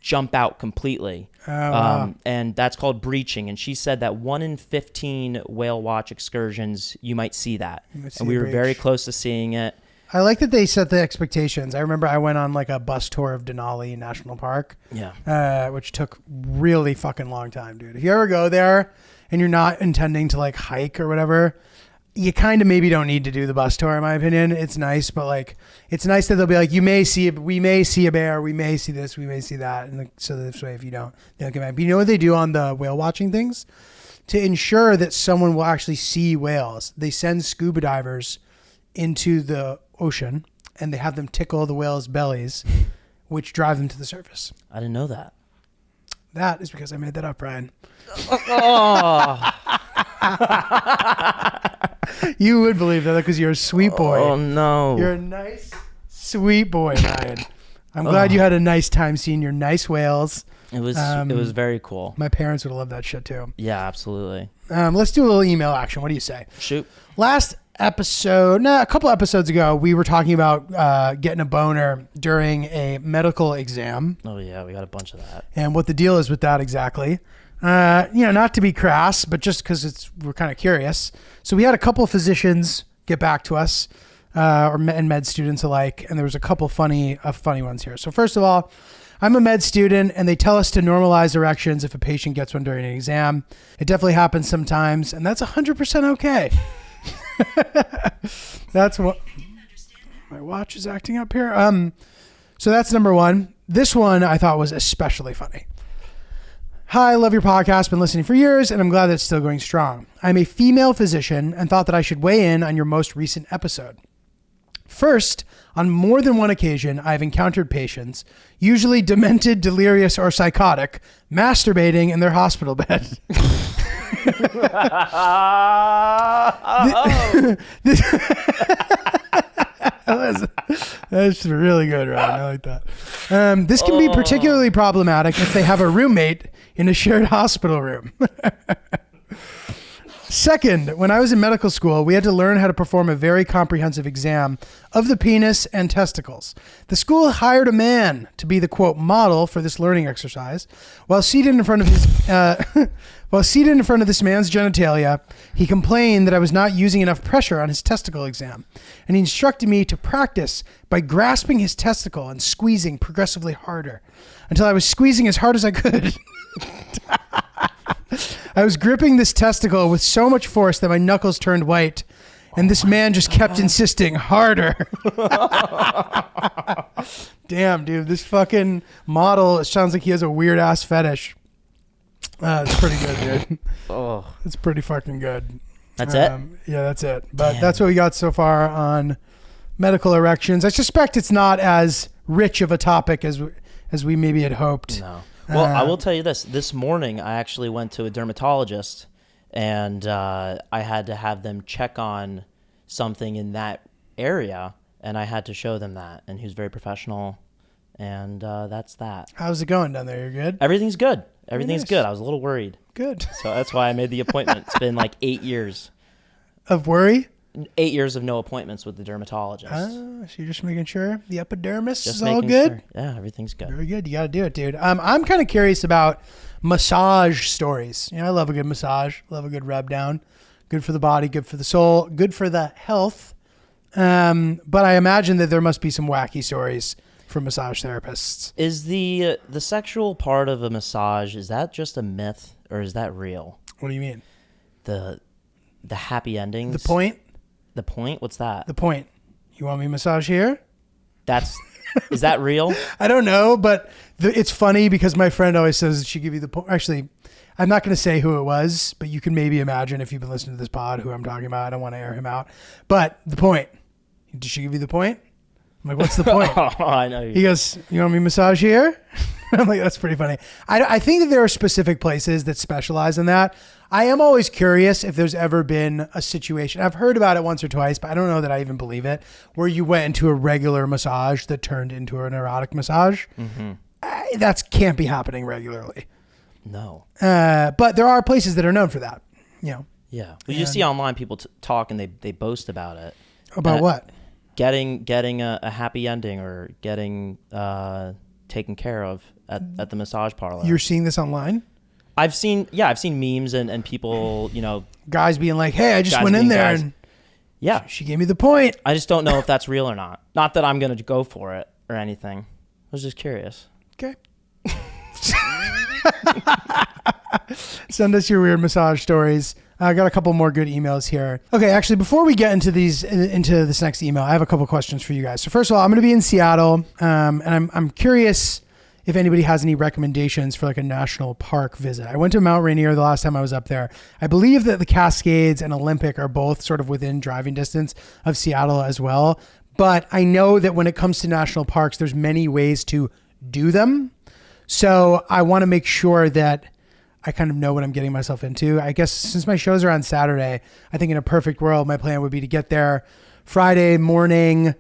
jump out completely. Oh, wow. And that's called breaching. And she said that 1 in 15 whale watch excursions, you might see that. And we were very close to seeing it. I like that they set the expectations. I remember I went on like a bus tour of Denali National Park, which took really fucking long time, dude. If you ever go there and you're not intending to like hike or whatever, you kind of maybe don't need to do the bus tour, in my opinion. It's nice, but like, it's nice that they'll be like, we may see a bear, we may see this, we may see that. And so this way, if you don't, they'll come back. But you know what they do on the whale watching things? To ensure that someone will actually see whales, they send scuba divers into the ocean and they have them tickle the whales' bellies, which drive them to the surface. I didn't know that. That is because I made that up, Brian. Oh. You would believe that because you're a sweet boy. Oh, no. You're a nice, sweet boy, Brian. I'm glad you had a nice time seeing your nice whales. It was very cool. My parents would have loved that shit too. Yeah, absolutely. Let's do a little email action. What do you say? Shoot. Last episode, a couple episodes ago, we were talking about getting a boner during a medical exam. Oh, yeah, we got a bunch of that. And what the deal is with that exactly. Not to be crass, but just because we're kind of curious. So we had a couple of physicians get back to us, and med students alike, and there was a couple funny ones here. So first of all, I'm a med student, and they tell us to normalize erections if a patient gets one during an exam. It definitely happens sometimes, and that's 100% okay. That's what my watch is acting up here. So that's number one. This one I thought was especially funny. Hi, I love your podcast. Been listening for years, and I'm glad that it's still going strong. I'm a female physician and thought that I should weigh in on your most recent episode. First, on more than one occasion, I've encountered patients, usually demented, delirious, or psychotic, masturbating in their hospital bed. That's really good, Ryan. I like that. This can be particularly problematic if they have a roommate in a shared hospital room. Second, when I was in medical school, we had to learn how to perform a very comprehensive exam of the penis and testicles. The school hired a man to be the quote model for this learning exercise. While seated in front of this man's genitalia, he complained that I was not using enough pressure on his testicle exam, and he instructed me to practice by grasping his testicle and squeezing progressively harder until I was squeezing as hard as I could. I was gripping this testicle with so much force that my knuckles turned white, and this man just kept insisting harder. Damn, dude, this fucking model, it sounds like he has a weird ass fetish. It's pretty good, dude. It's pretty fucking good. That's it? Yeah, that's it. But Damn. that's what we got so far on medical erections. I suspect it's not as rich of a topic as we maybe had hoped. No. Well, I will tell you this. This morning, I actually went to a dermatologist, and I had to have them check on something in that area, and I had to show them that. And he was very professional, and that's that. How's it going down there? You're good? Everything's good. Everything's nice. good. I was a little worried. Good. So that's why I made the appointment. It's been like 8 years. Of worry? 8 years of no appointments with the dermatologist. So you're just making sure the epidermis Just is all making good? sure. Yeah, everything's good. Very good. You got to do it, dude. I'm kind of curious about massage stories. You know, I love a good massage. Love a good rub down. Good for the body, good for the soul, good for the health. But I imagine that there must be some wacky stories from massage therapists. Is the sexual part of a massage, is that just a myth or is that real? What do you mean? The happy endings? The point? The point? What's that? The point. You want me massage here? Is that real? I don't know, but it's funny because my friend always says she give you the point. Actually, I'm not going to say who it was, but you can maybe imagine if you've been listening to this pod who I'm talking about. I don't want to air him out. But the point. Did she give you the point? I'm like, what's the point? Oh, I know. He goes, you want me massage here? I'm like, that's pretty funny. I think that there are specific places that specialize in that. I am always curious if there's ever been a situation, I've heard about it once or twice, but I don't know that I even believe it, where you went into a regular massage that turned into an erotic massage. Mm-hmm. That can't be happening regularly. No. But there are places that are known for that. You know. Yeah. Well, you see online people talk and they boast about it. About what? Getting a happy ending or getting taken care of at the massage parlor. You're seeing this online? I've seen memes and people, guys being like, hey, I just went in there and yeah, she gave me the point. I just don't know if that's real or not. Not that I'm going to go for it or anything. I was just curious. Okay. Send us your weird massage stories. I got a couple more good emails here. Okay, actually, before we get into this next email, I have a couple questions for you guys. So first of all, I'm going to be in Seattle, and I'm curious if anybody has any recommendations for like a national park visit. I went to Mount Rainier the last time I was up there. I believe that the Cascades and Olympic are both sort of within driving distance of Seattle as well. But I know that when it comes to national parks, there's many ways to do them. So I want to make sure that I kind of know what I'm getting myself into. I guess since my shows are on Saturday, I think in a perfect world, my plan would be to get there Friday morning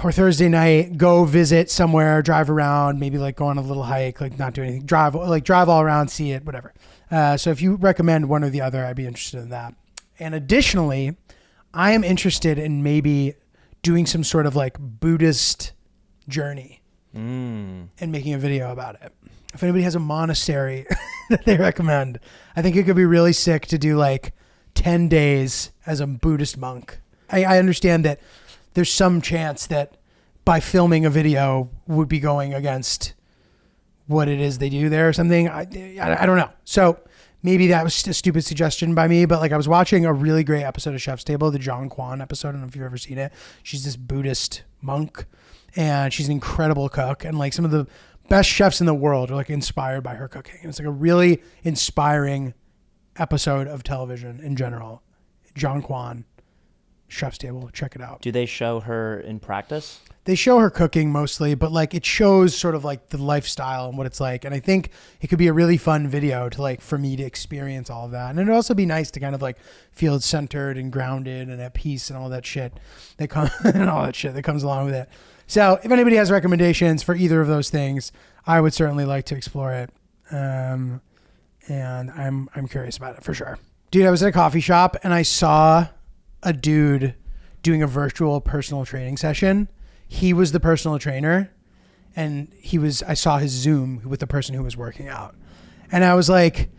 or Thursday night, go visit somewhere, drive around, maybe like go on a little hike, like not do anything, drive all around, see it, whatever. So if you recommend one or the other, I'd be interested in that. And additionally, I am interested in maybe doing some sort of like Buddhist journey and making a video about it. If anybody has a monastery that they recommend, I think it could be really sick to do like 10 days as a Buddhist monk. I understand that there's some chance that by filming a video would be going against what it is they do there or something. I don't know. So maybe that was a stupid suggestion by me, but like I was watching a really great episode of Chef's Table, the John Kwan episode. I don't know if you've ever seen it. She's this Buddhist monk and she's an incredible cook. And like some of the best chefs in the world are like inspired by her cooking. And it's like a really inspiring episode of television in general. John Kwan, Chef's Table, check it out. Do they show her in practice? They show her cooking mostly, but like it shows sort of like the lifestyle and what it's like. And I think it could be a really fun video to like, for me to experience all of that. And it'd also be nice to kind of like feel centered and grounded and at peace and all that shit that comes along with it. So if anybody has recommendations for either of those things, I would certainly like to explore it. And I'm curious about it for sure. Dude, I was at a coffee shop and I saw a dude doing a virtual personal training session. He was the personal trainer and I saw his Zoom with the person who was working out. And I was like,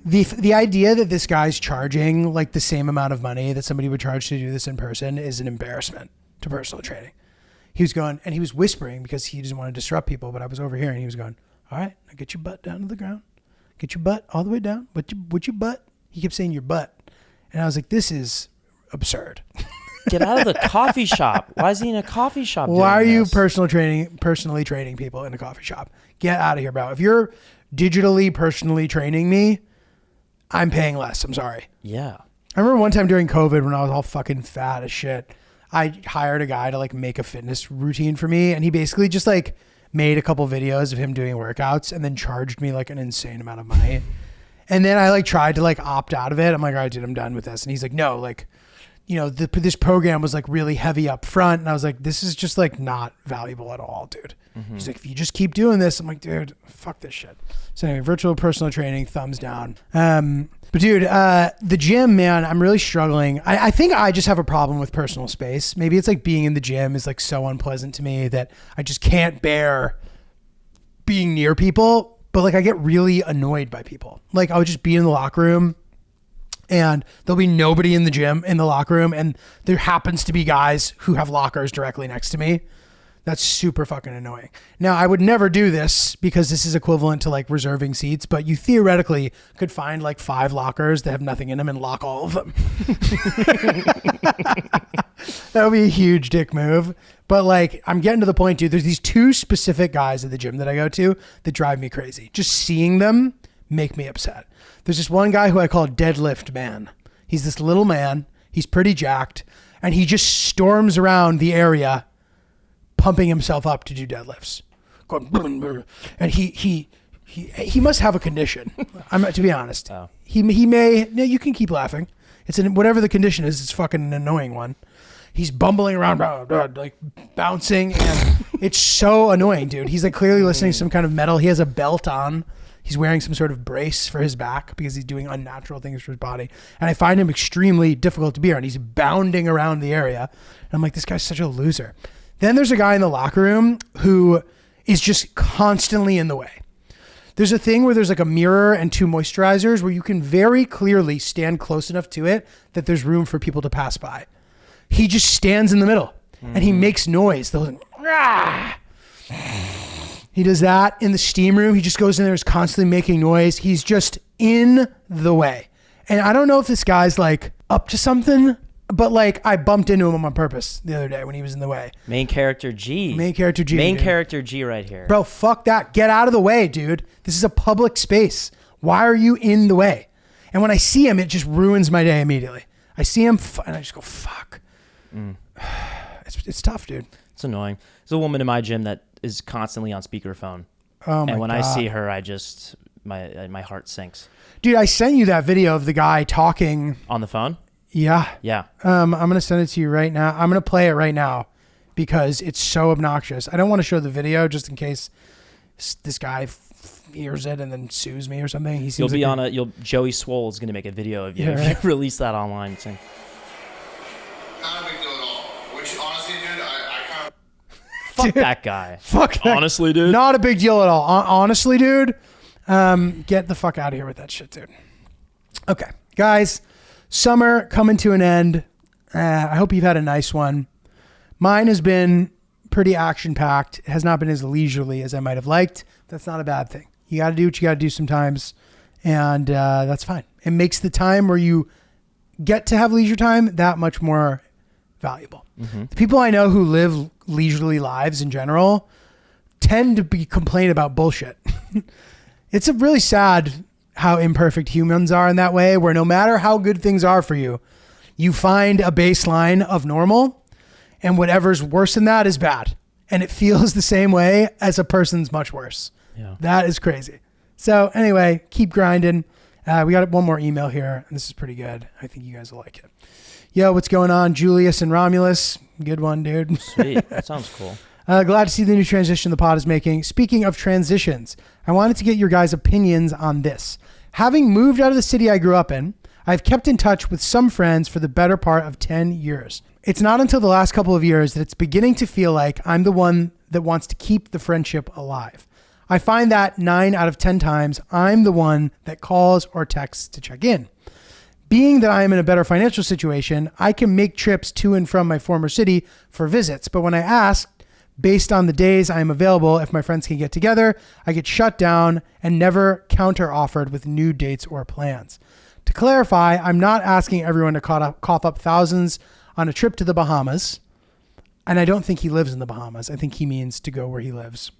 the idea that this guy's charging like the same amount of money that somebody would charge to do this in person is an embarrassment to personal training. He was going, and he was whispering because he didn't want to disrupt people, but I was over here and he was going, all right, now get your butt down to the ground. Get your butt all the way down. With your butt. He kept saying your butt. And I was like, this is absurd. Get out of the coffee shop. Why is he in a coffee shop? Why are you personally training people in a coffee shop? Get out of here, bro. If you're digitally personally training me, I'm paying less. I'm sorry. Yeah. I remember one time during COVID when I was all fucking fat as shit, I hired a guy to like make a fitness routine for me. And he basically just like made a couple videos of him doing workouts and then charged me like an insane amount of money. And then I like tried to like opt out of it. I'm like, all right, dude, I'm done with this. And he's like, no, like, you know, this program was like really heavy up front. And I was like, this is just like not valuable at all, dude. He's like, if you just keep doing this, I'm like, dude, fuck this shit. So anyway, virtual personal training, thumbs down. But dude, the gym, man, I'm really struggling. I think I just have a problem with personal space. Maybe it's like being in the gym is like so unpleasant to me that I just can't bear being near people. But like I get really annoyed by people. Like I would just be in the locker room and there'll be nobody in the gym, in the locker room. And there happens to be guys who have lockers directly next to me. That's super fucking annoying. Now, I would never do this because this is equivalent to like reserving seats, but you theoretically could find like 5 lockers that have nothing in them and lock all of them. That would be a huge dick move. But like, I'm getting to the point, dude, there's these 2 specific guys at the gym that I go to that drive me crazy. Just seeing them make me upset. There's this one guy who I call Deadlift Man. He's this little man. He's pretty jacked. And he just storms around the area pumping himself up to do deadlifts, going, and he must have a condition. To be honest, he may. No, you can keep laughing. It's whatever the condition is. It's fucking an annoying one. He's bumbling around, like bouncing, and it's so annoying, dude. He's like clearly listening to some kind of metal. He has a belt on. He's wearing some sort of brace for his back because he's doing unnatural things for his body. And I find him extremely difficult to be around. He's bounding around the area, and I'm like, this guy's such a loser. Then there's a guy in the locker room who is just constantly in the way. There's a thing where there's like a mirror and 2 moisturizers where you can very clearly stand close enough to it that there's room for people to pass by. He just stands in the middle and he makes noise. He does that in the steam room. He just goes in there, is constantly making noise. He's just in the way. And I don't know if this guy's like up to something, but like I bumped into him on purpose the other day when he was in the way. Main character G. Main character G. Main dude. character G right here. Bro, fuck that. Get out of the way, dude. This is a public space. Why are you in the way? And when I see him, it just ruins my day immediately. I see him and I just go, fuck. It's tough, dude. It's annoying. There's a woman in my gym that is constantly on speakerphone. Oh my And when God. I see her, I just, my heart sinks. Dude, I sent you that video of the guy talking. On the phone? Yeah. Yeah. I'm going to send it to you right now. I'm going to play it right now because it's so obnoxious. I don't want to show the video just in case this guy hears it and then sues me or something. He seems Joey Swole is going to make a video of you if right? you release that online. So. Not a big deal at all. Which, honestly, dude, I kind of... Fuck that guy. Fuck that. Honestly, dude. Not a big deal at all. Honestly, dude, get the fuck out of here with that shit, dude. Okay, guys, summer coming to an end. I hope you've had a nice one. Mine has been pretty action-packed. It has not been as leisurely as I might have liked. That's not a bad thing. You got to do what you got to do sometimes, and that's fine. It makes the time where you get to have leisure time that much more valuable. The people I know who live leisurely lives in general tend to complain about bullshit. It's a really sad how imperfect humans are in that way, where no matter how good things are for you, you find a baseline of normal, and whatever's worse than that is bad. And it feels the same way as a person's much worse. Yeah. That is crazy. So anyway, keep grinding. We got one more email here, and this is pretty good. I think you guys will like it. Yo, what's going on? Julius and Romulus. Good one, dude. Sweet. That sounds cool. Glad to see the new transition the pod is making. Speaking of transitions, I wanted to get your guys' opinions on this. Having moved out of the city I grew up in, I've kept in touch with some friends for the better part of 10 years. It's not until the last couple of years that it's beginning to feel like I'm the one that wants to keep the friendship alive. I find that 9 out of 10 times, I'm the one that calls or texts to check in. Being that I am in a better financial situation, I can make trips to and from my former city for visits. But when I ask, based on the days I am available, if my friends can get together, I get shut down and never counter-offered with new dates or plans. To clarify, I'm not asking everyone to cough up thousands on a trip to the Bahamas. And I don't think he lives in the Bahamas. I think he means to go where he lives.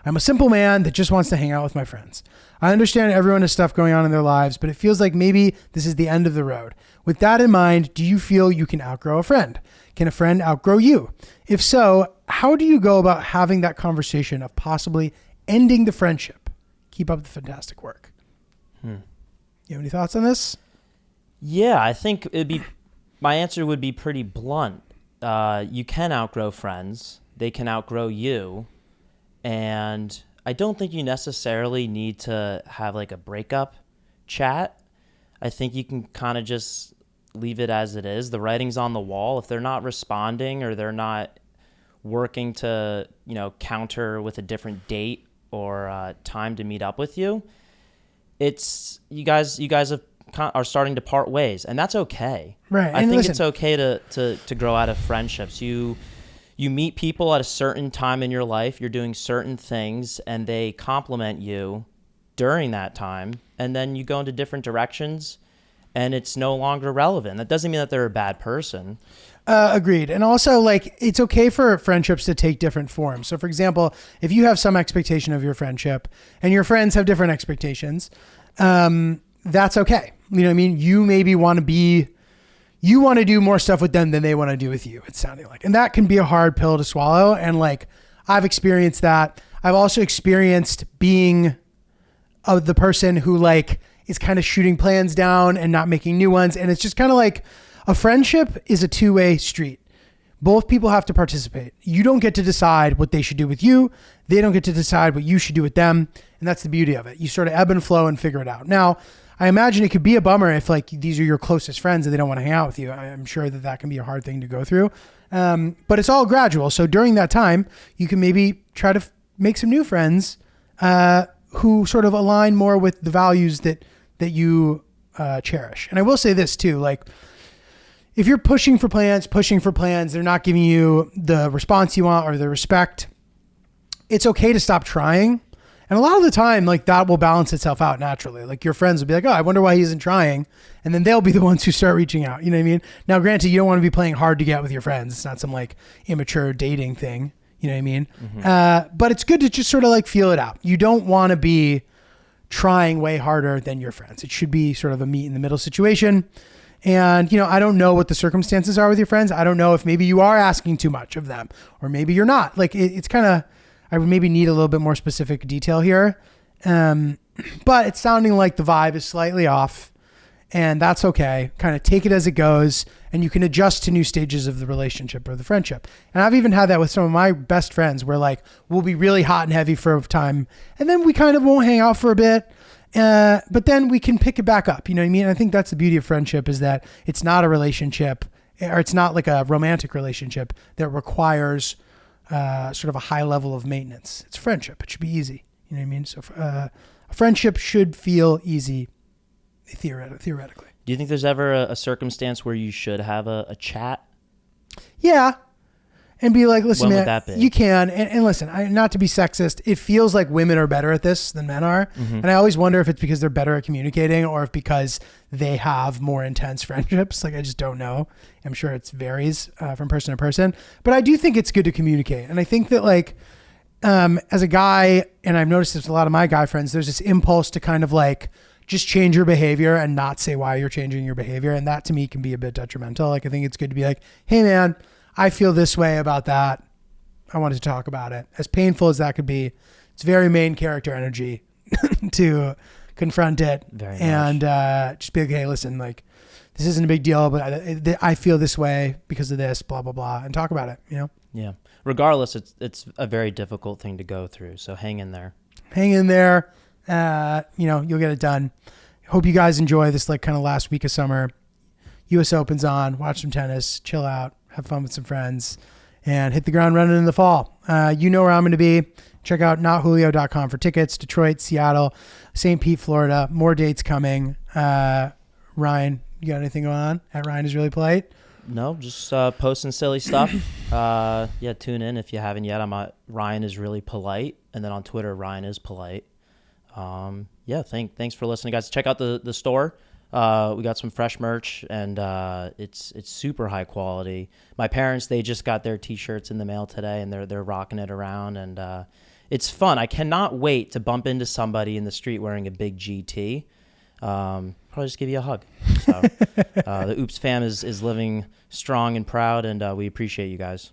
I'm a simple man that just wants to hang out with my friends. I understand everyone has stuff going on in their lives, but it feels like maybe this is the end of the road. With that in mind, do you feel you can outgrow a friend? Can a friend outgrow you? If so, how do you go about having that conversation of possibly ending the friendship? Keep up the fantastic work. You have any thoughts on this? Yeah, I think my answer would be pretty blunt. You can outgrow friends. They can outgrow you. And I don't think you necessarily need to have like a breakup chat. I think you can kind of just leave it as it is. The writing's on the wall. If they're not responding or they're not working to, counter with a different date or time to meet up with you, it's you guys are starting to part ways, and that's okay. Right. I think it's okay to grow out of friendships. You meet people at a certain time in your life, you're doing certain things, and they compliment you during that time, and then you go into different directions, and it's no longer relevant. That doesn't mean that they're a bad person. Agreed. And also, like, it's okay for friendships to take different forms. So, for example, if you have some expectation of your friendship and your friends have different expectations, that's okay. You know what I mean? You maybe want to do more stuff with them than they want to do with you, it's sounding like. And that can be a hard pill to swallow. And like, I've experienced that. I've also experienced being the person who like is kind of shooting plans down and not making new ones. And it's just kind of like a friendship is a two-way street. Both people have to participate. You don't get to decide what they should do with you. They don't get to decide what you should do with them. And that's the beauty of it. You sort of ebb and flow and figure it out. Now, I imagine it could be a bummer if like these are your closest friends and they don't want to hang out with you. I'm sure that can be a hard thing to go through. But it's all gradual. So during that time, you can maybe try to make some new friends who sort of align more with the values that you cherish. And I will say this too, like if you're pushing for plans, they're not giving you the response you want or the respect, it's okay to stop trying. And a lot of the time, like that will balance itself out naturally. Like your friends will be like, oh, I wonder why he isn't trying. And then they'll be the ones who start reaching out. You know what I mean? Now, granted, you don't want to be playing hard to get with your friends. It's not some like immature dating thing. You know what I mean? Mm-hmm. But it's good to just sort of like feel it out. You don't want to be trying way harder than your friends. It should be sort of a meet in the middle situation. And, I don't know what the circumstances are with your friends. I don't know if maybe you are asking too much of them or maybe you're not. Like it's kind of, I would maybe need a little bit more specific detail here. But it's sounding like the vibe is slightly off and that's okay. Kind of take it as it goes and you can adjust to new stages of the relationship or the friendship. And I've even had that with some of my best friends where like, we'll be really hot and heavy for a time and then we kind of won't hang out for a bit. But then we can pick it back up. You know what I mean? I think that's the beauty of friendship is that it's not a relationship or it's not like a romantic relationship that requires sort of a high level of maintenance. It's friendship. It should be easy. You know what I mean? So a friendship should feel easy theoretically. Do you think there's ever a circumstance where you should have a chat? Yeah. And be like, listen, When man, would that be? you can. And listen, not to be sexist, it feels like women are better at this than men are. Mm-hmm. And I always wonder if it's because they're better at communicating or if because they have more intense friendships. Like, I just don't know. I'm sure it varies from person to person. But I do think it's good to communicate. And I think that like, as a guy, and I've noticed this with a lot of my guy friends, there's this impulse to kind of like, just change your behavior and not say why you're changing your behavior. And that to me can be a bit detrimental. Like, I think it's good to be like, hey man, I feel this way about that. I wanted to talk about it. As painful as that could be, it's very main character energy to confront it. Very and just be like, hey, listen, like this isn't a big deal, but I feel this way because of this, blah, blah, blah, and talk about it, Yeah. Regardless, it's a very difficult thing to go through. So hang in there. Hang in there. You'll get it done. Hope you guys enjoy this like kind of last week of summer. US Open's on, watch some tennis, chill out, have fun with some friends, and hit the ground running in the fall. You know where I'm going to be. Check out notjulio.com for tickets. Detroit, Seattle, St. Pete, Florida. More dates coming. Ryan, you got anything going on at Ryan is Really Polite? No, just posting silly stuff. Tune in if you haven't yet. I'm at Ryan is Really Polite, and then on Twitter, Ryan is Polite. Thanks for listening, guys. Check out the store. We got some fresh merch and it's super high quality. My parents, they just got their t-shirts in the mail today and they're rocking it around and it's fun. I cannot wait to bump into somebody in the street wearing a big GT. Probably just give you a hug. So, the Oops fam is living strong and proud, and we appreciate you guys.